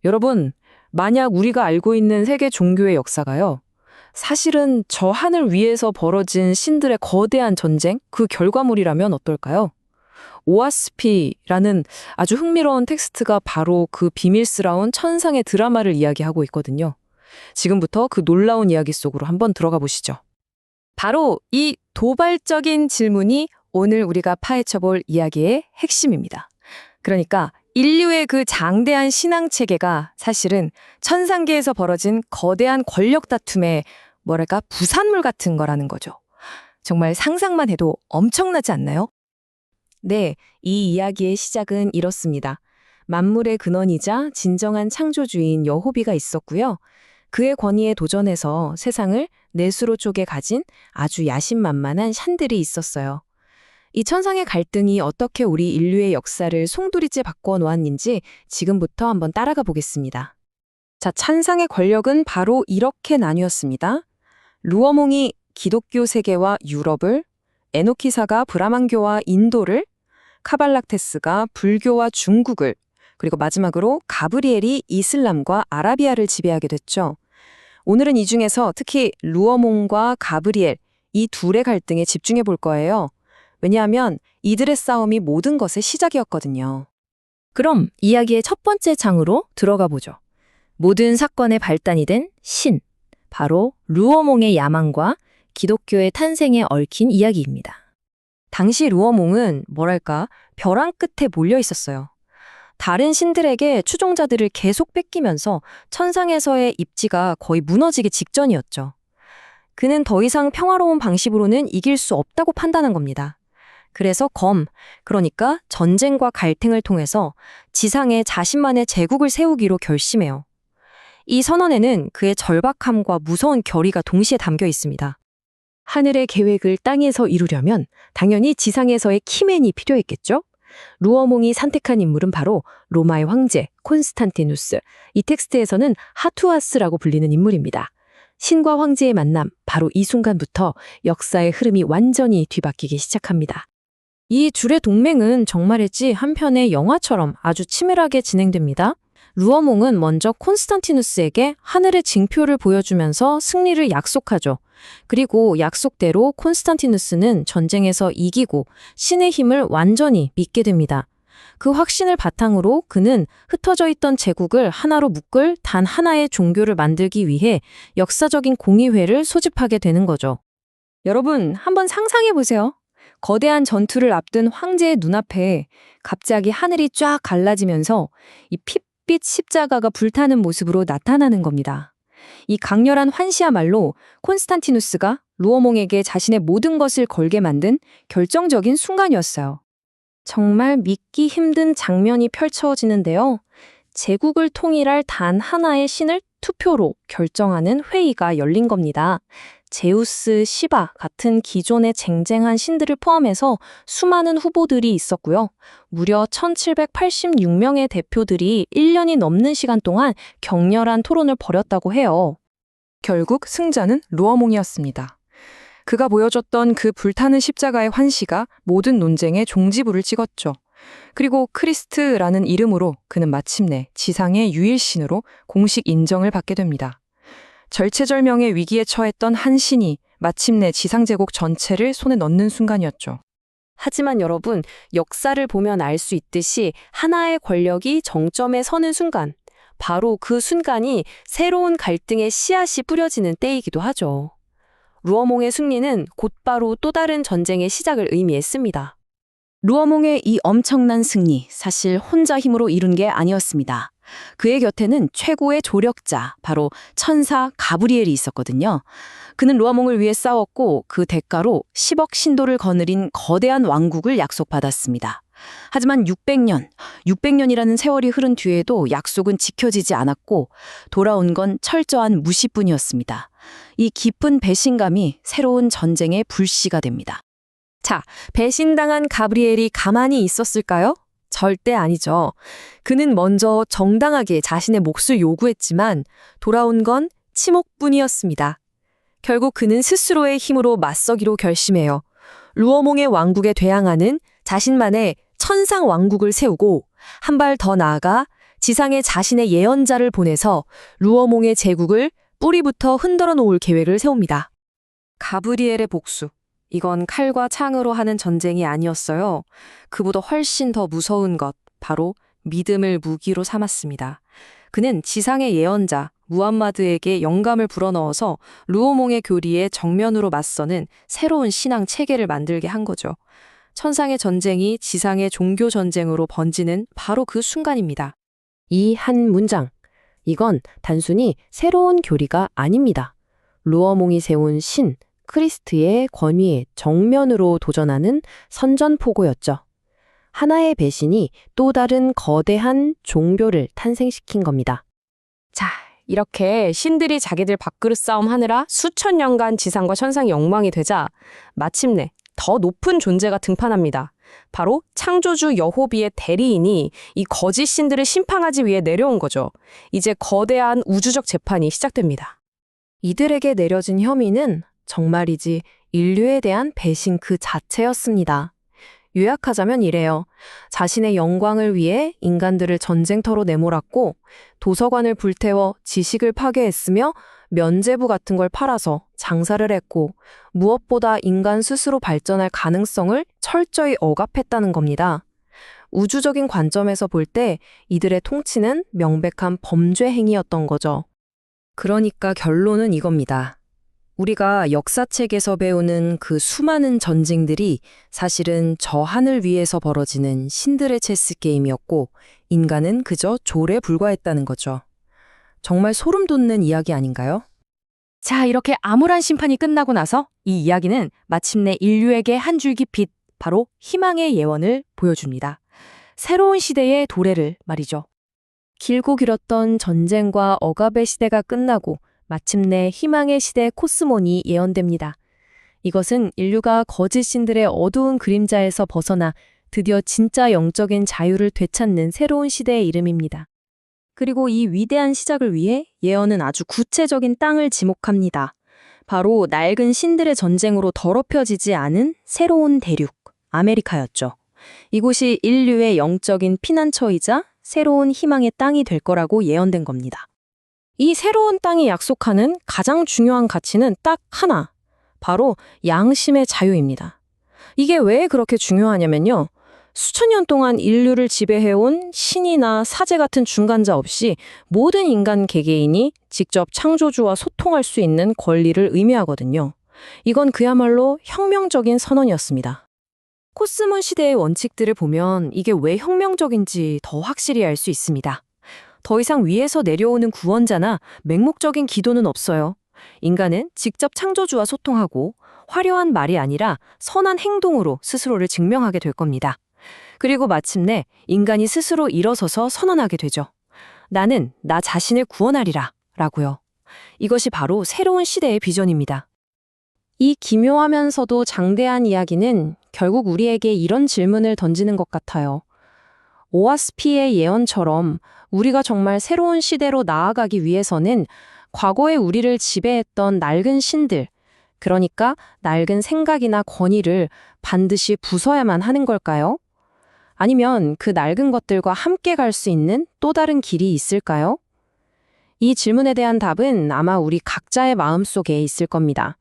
여러분, 만약 우리가 알고 있는 세계 종교의 역사가요, 사실은 저 하늘 위에서 벌어진 신들의 거대한 전쟁, 그 결과물이라면 어떨까요? 오아스피라는 아주 흥미로운 텍스트가 바로 그 비밀스러운 천상의 드라마를 이야기하고 있거든요. 지금부터 그 놀라운 이야기 속으로 한번 들어가 보시죠. 바로 이 도발적인 질문이 오늘 우리가 파헤쳐볼 이야기의 핵심입니다. 그러니까 인류의 그 장대한 신앙 체계가 사실은 천상계에서 벌어진 거대한 권력 다툼의 뭐랄까 부산물 같은 거라는 거죠. 정말 상상만 해도 엄청나지 않나요? 네, 이 이야기의 시작은 이렇습니다. 만물의 근원이자 진정한 창조주인 여호비가 있었고요. 그의 권위에 도전해서 세상을 넷으로 쪼개 가진 아주 야심만만한 샨들이 있었어요. 이 천상의 갈등이 어떻게 우리 인류의 역사를 송두리째 바꿔 놓았는지 지금부터 한번 따라가 보겠습니다. 자, 천상의 권력은 바로 이렇게 나뉘었습니다. 루어몽이 기독교 세계와 유럽을, 에노키사가 브라만교와 인도를, 카발락테스가 불교와 중국을, 그리고 마지막으로 가브리엘이 이슬람과 아라비아를 지배하게 됐죠. 오늘은 이 중에서 특히 루어몽과 가브리엘, 이 둘의 갈등에 집중해 볼 거예요. 왜냐하면 이들의 싸움이 모든 것의 시작이었거든요. 그럼 이야기의 첫 번째 장으로 들어가 보죠. 모든 사건의 발단이 된 신, 바로 루어몽의 야망과 기독교의 탄생에 얽힌 이야기입니다. 당시 루어몽은 뭐랄까 벼랑 끝에 몰려 있었어요. 다른 신들에게 추종자들을 계속 뺏기면서 천상에서의 입지가 거의 무너지기 직전이었죠. 그는 더 이상 평화로운 방식으로는 이길 수 없다고 판단한 겁니다. 그래서 그러니까 전쟁과 갈등을 통해서 지상에 자신만의 제국을 세우기로 결심해요. 이 선언에는 그의 절박함과 무서운 결의가 동시에 담겨 있습니다. 하늘의 계획을 땅에서 이루려면 당연히 지상에서의 키맨이 필요했겠죠? 루어몽이 선택한 인물은 바로 로마의 황제 콘스탄티누스, 이 텍스트에서는 하투아스라고 불리는 인물입니다. 신과 황제의 만남, 바로 이 순간부터 역사의 흐름이 완전히 뒤바뀌기 시작합니다. 이 둘의 동맹은 정말일지 한 편의 영화처럼 아주 치밀하게 진행됩니다. 루어몽은 먼저 콘스탄티누스에게 하늘의 징표를 보여주면서 승리를 약속하죠. 그리고 약속대로 콘스탄티누스는 전쟁에서 이기고 신의 힘을 완전히 믿게 됩니다. 그 확신을 바탕으로 그는 흩어져 있던 제국을 하나로 묶을 단 하나의 종교를 만들기 위해 역사적인 공의회를 소집하게 되는 거죠. 여러분, 한번 상상해 보세요. 거대한 전투를 앞둔 황제의 눈앞에 갑자기 하늘이 쫙 갈라지면서 이 핏빛 십자가가 불타는 모습으로 나타나는 겁니다. 이 강렬한 환시야말로 콘스탄티누스가 루어몽에게 자신의 모든 것을 걸게 만든 결정적인 순간이었어요. 정말 믿기 힘든 장면이 펼쳐지는데요. 제국을 통일할 단 하나의 신을 투표로 결정하는 회의가 열린 겁니다. 제우스, 시바 같은 기존에 쟁쟁한 신들을 포함해서 수많은 후보들이 있었고요. 무려 1786명의 대표들이 1년이 넘는 시간 동안 격렬한 토론을 벌였다고 해요. 결국 승자는 루어몽이었습니다. 그가 보여줬던 그 불타는 십자가의 환시가 모든 논쟁의 종지부를 찍었죠. 그리고 크리스트라는 이름으로 그는 마침내 지상의 유일신으로 공식 인정을 받게 됩니다. 절체절명의 위기에 처했던 한 신이 마침내 지상제국 전체를 손에 넣는 순간이었죠. 하지만 여러분, 역사를 보면 알 수 있듯이 하나의 권력이 정점에 서는 순간, 바로 그 순간이 새로운 갈등의 씨앗이 뿌려지는 때이기도 하죠. 루어몽의 승리는 곧바로 또 다른 전쟁의 시작을 의미했습니다. 루어몽의 이 엄청난 승리, 사실 혼자 힘으로 이룬 게 아니었습니다. 그의 곁에는 최고의 조력자, 바로 천사 가브리엘이 있었거든요. 그는 루어몽을 위해 싸웠고 그 대가로 10억 신도를 거느린 거대한 왕국을 약속받았습니다. 하지만 600년이라는 세월이 흐른 뒤에도 약속은 지켜지지 않았고 돌아온 건 철저한 무시뿐이었습니다. 이 깊은 배신감이 새로운 전쟁의 불씨가 됩니다. 자, 배신당한 가브리엘이 가만히 있었을까요? 절대 아니죠. 그는 먼저 정당하게 자신의 몫을 요구했지만 돌아온 건 침묵뿐이었습니다. 결국 그는 스스로의 힘으로 맞서기로 결심해요. 루어몽의 왕국에 대항하는 자신만의 천상 왕국을 세우고 한 발 더 나아가 지상에 자신의 예언자를 보내서 루어몽의 제국을 뿌리부터 흔들어 놓을 계획을 세웁니다. 가브리엘의 복수. 이건 칼과 창으로 하는 전쟁이 아니었어요. 그보다 훨씬 더 무서운 것, 바로 믿음을 무기로 삼았습니다. 그는 지상의 예언자 무함마드에게 영감을 불어넣어서 루오몽의 교리에 정면으로 맞서는 새로운 신앙 체계를 만들게 한 거죠. 천상의 전쟁이 지상의 종교 전쟁으로 번지는 바로 그 순간입니다. 이 한 문장. 이건 단순히 새로운 교리가 아닙니다. 루어몽이 세운 신, 크리스트의 권위에 정면으로 도전하는 선전포고였죠. 하나의 배신이 또 다른 거대한 종교를 탄생시킨 겁니다. 자, 이렇게 신들이 자기들 밥그릇 싸움 하느라 수천 년간 지상과 천상이 엉망이 되자 마침내 더 높은 존재가 등판합니다. 바로 창조주 여호비의 대리인이 이 거짓 신들을 심판하기 위해 내려온 거죠. 이제 거대한 우주적 재판이 시작됩니다. 이들에게 내려진 혐의는 정말이지 인류에 대한 배신 그 자체였습니다. 요약하자면 이래요. 자신의 영광을 위해 인간들을 전쟁터로 내몰았고 도서관을 불태워 지식을 파괴했으며 면죄부 같은 걸 팔아서 장사를 했고 무엇보다 인간 스스로 발전할 가능성을 철저히 억압했다는 겁니다. 우주적인 관점에서 볼 때 이들의 통치는 명백한 범죄 행위였던 거죠. 그러니까 결론은 이겁니다. 우리가 역사책에서 배우는 그 수많은 전쟁들이 사실은 저 하늘 위에서 벌어지는 신들의 체스 게임이었고 인간은 그저 졸에 불과했다는 거죠. 정말 소름 돋는 이야기 아닌가요? 자, 이렇게 암울한 심판이 끝나고 나서 이 이야기는 마침내 인류에게 한 줄기 빛, 바로 희망의 예언을 보여줍니다. 새로운 시대의 도래를 말이죠. 길고 길었던 전쟁과 억압의 시대가 끝나고 마침내 희망의 시대 코스몬이 예언됩니다. 이것은 인류가 거짓 신들의 어두운 그림자에서 벗어나 드디어 진짜 영적인 자유를 되찾는 새로운 시대의 이름입니다. 그리고 이 위대한 시작을 위해 예언은 아주 구체적인 땅을 지목합니다. 바로 낡은 신들의 전쟁으로 더럽혀지지 않은 새로운 대륙, 아메리카였죠. 이곳이 인류의 영적인 피난처이자 새로운 희망의 땅이 될 거라고 예언된 겁니다. 이 새로운 땅이 약속하는 가장 중요한 가치는 딱 하나, 바로 양심의 자유입니다. 이게 왜 그렇게 중요하냐면요. 수천 년 동안 인류를 지배해온 신이나 사제 같은 중간자 없이 모든 인간 개개인이 직접 창조주와 소통할 수 있는 권리를 의미하거든요. 이건 그야말로 혁명적인 선언이었습니다. 코스몬 시대의 원칙들을 보면 이게 왜 혁명적인지 더 확실히 알 수 있습니다. 더 이상 위에서 내려오는 구원자나 맹목적인 기도는 없어요. 인간은 직접 창조주와 소통하고 화려한 말이 아니라 선한 행동으로 스스로를 증명하게 될 겁니다. 그리고 마침내 인간이 스스로 일어서서 선언하게 되죠. 나는 나 자신을 구원하리라 라고요. 이것이 바로 새로운 시대의 비전입니다. 이 기묘하면서도 장대한 이야기는 결국 우리에게 이런 질문을 던지는 것 같아요. 오아스피의 예언처럼 우리가 정말 새로운 시대로 나아가기 위해서는 과거에 우리를 지배했던 낡은 신들, 그러니까 낡은 생각이나 권위를 반드시 부숴야만 하는 걸까요? 아니면 그 낡은 것들과 함께 갈 수 있는 또 다른 길이 있을까요? 이 질문에 대한 답은 아마 우리 각자의 마음속에 있을 겁니다.